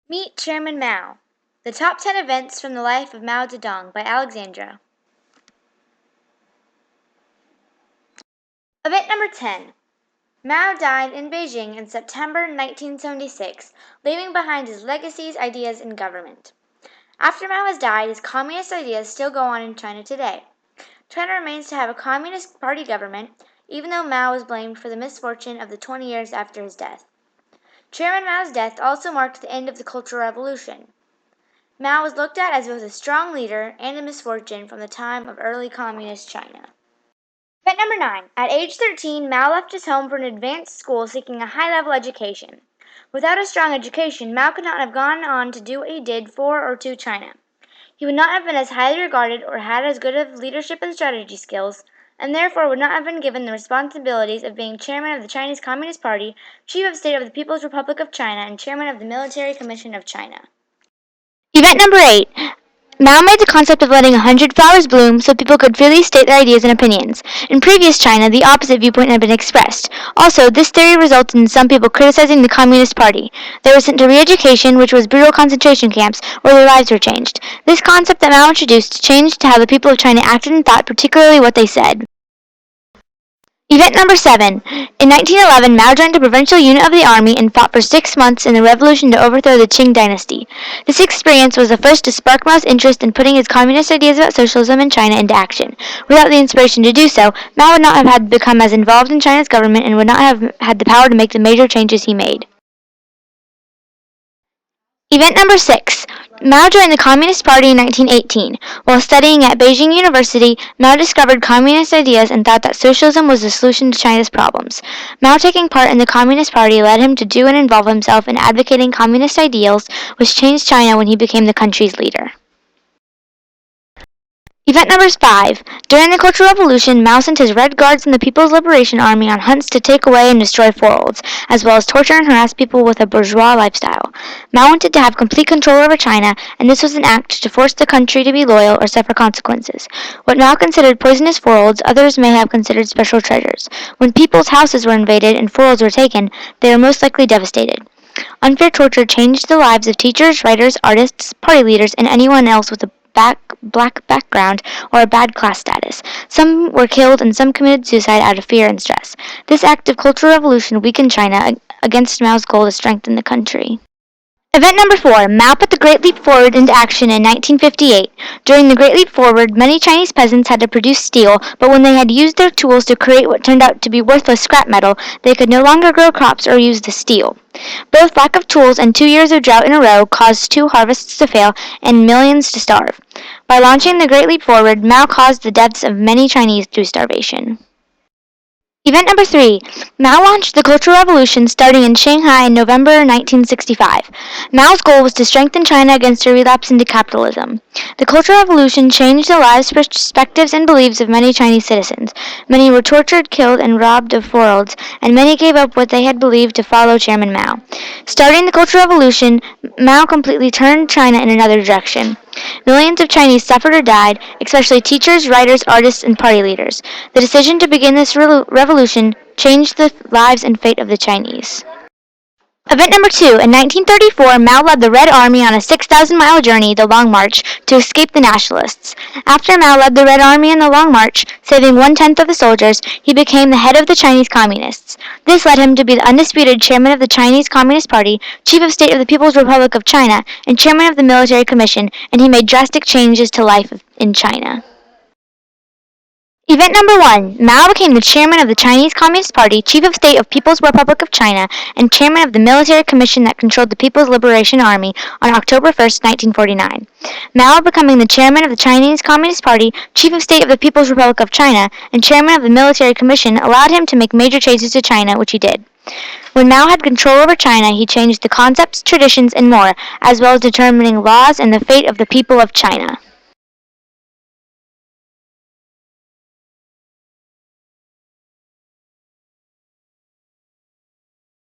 Meet Chairman Mao. The Top 10 Events from the Life of Mao Zedong by Alexandra. Event number 10. Mao died in Beijing in September 1976, leaving behind his legacies, ideas, and government. After Mao has died, his communist ideas still go on in China today. China remains to have a Communist Party government, even though Mao was blamed for the misfortune of the 20 years after his death. Chairman Mao's death also marked the end of the Cultural Revolution. Mao was looked at as both a strong leader and a misfortune from the time of early communist China. Event number 9. At age 13, Mao left his home for an advanced school seeking a high-level education. Without a strong education, Mao could not have gone on to do what he did for or to China. He would not have been as highly regarded or had as good of leadership and strategy skills, and therefore would not have been given the responsibilities of being chairman of the Chinese Communist Party, chief of state of the People's Republic of China, and chairman of the Military Commission of China. Event number 8. Mao made the concept of letting 100 flowers bloom so people could freely state their ideas and opinions. In previous China, the opposite viewpoint had been expressed. Also, this theory resulted in some people criticizing the Communist Party. They were sent to re-education, which was brutal concentration camps, where their lives were changed. This concept that Mao introduced changed how the people of China acted and thought, particularly what they said. Event number 7. In 1911, Mao joined a provincial unit of the army and fought for 6 months in the revolution to overthrow the Qing dynasty. This experience was the first to spark Mao's interest in putting his communist ideas about socialism in China into action. Without the inspiration to do so, Mao would not have had become as involved in China's government and would not have had the power to make the major changes he made. Event number 6. Mao joined the Communist Party in 1918. While studying at Beijing University, Mao discovered communist ideas and thought that socialism was the solution to China's problems. Mao taking part in the Communist Party led him to do and involve himself in advocating communist ideals, which changed China when he became the country's leader. Event number 5. During the Cultural Revolution, Mao sent his Red Guards and the People's Liberation Army on hunts to take away and destroy forests, as well as torture and harass people with a bourgeois lifestyle. Mao wanted to have complete control over China, and this was an act to force the country to be loyal or suffer consequences. What Mao considered poisonous forests, others may have considered special treasures. When people's houses were invaded and forests were taken, they were most likely devastated. Unfair torture changed the lives of teachers, writers, artists, party leaders, and anyone else with a black background or a bad class status. Some were killed and some committed suicide out of fear and stress. This act of cultural revolution weakened China against Mao's goal to strengthen the country. Event number 4. Mao put the Great Leap Forward into action in 1958. During the Great Leap Forward, many Chinese peasants had to produce steel, but when they had used their tools to create what turned out to be worthless scrap metal, they could no longer grow crops or use the steel. Both lack of tools and 2 years of drought in a row caused 2 harvests to fail and millions to starve. By launching the Great Leap Forward, Mao caused the deaths of many Chinese through starvation. Event number 3. Mao launched the Cultural Revolution starting in Shanghai in November 1965. Mao's goal was to strengthen China against a relapse into capitalism. The Cultural Revolution changed the lives, perspectives, and beliefs of many Chinese citizens. Many were tortured, killed, and robbed of forests, and many gave up what they had believed to follow Chairman Mao. Starting the Cultural Revolution, Mao completely turned China in another direction. Millions of Chinese suffered or died, especially teachers, writers, artists, and party leaders. The decision to begin this revolution changed the lives and fate of the Chinese. Event number 2. In 1934, Mao led the Red Army on a 6,000-mile journey, the Long March, to escape the Nationalists. After Mao led the Red Army in the Long March, saving 1/10 of the soldiers, he became the head of the Chinese Communists. This led him to be the undisputed chairman of the Chinese Communist Party, chief of state of the People's Republic of China, and chairman of the Military Commission, and he made drastic changes to life in China. Event number 1. Mao became the chairman of the Chinese Communist Party, chief of state of People's Republic of China, and chairman of the Military Commission that controlled the People's Liberation Army on October 1, 1949. Mao becoming the chairman of the Chinese Communist Party, chief of state of the People's Republic of China, and chairman of the Military Commission allowed him to make major changes to China, which he did. When Mao had control over China, he changed the concepts, traditions, and more, as well as determining laws and the fate of the people of China.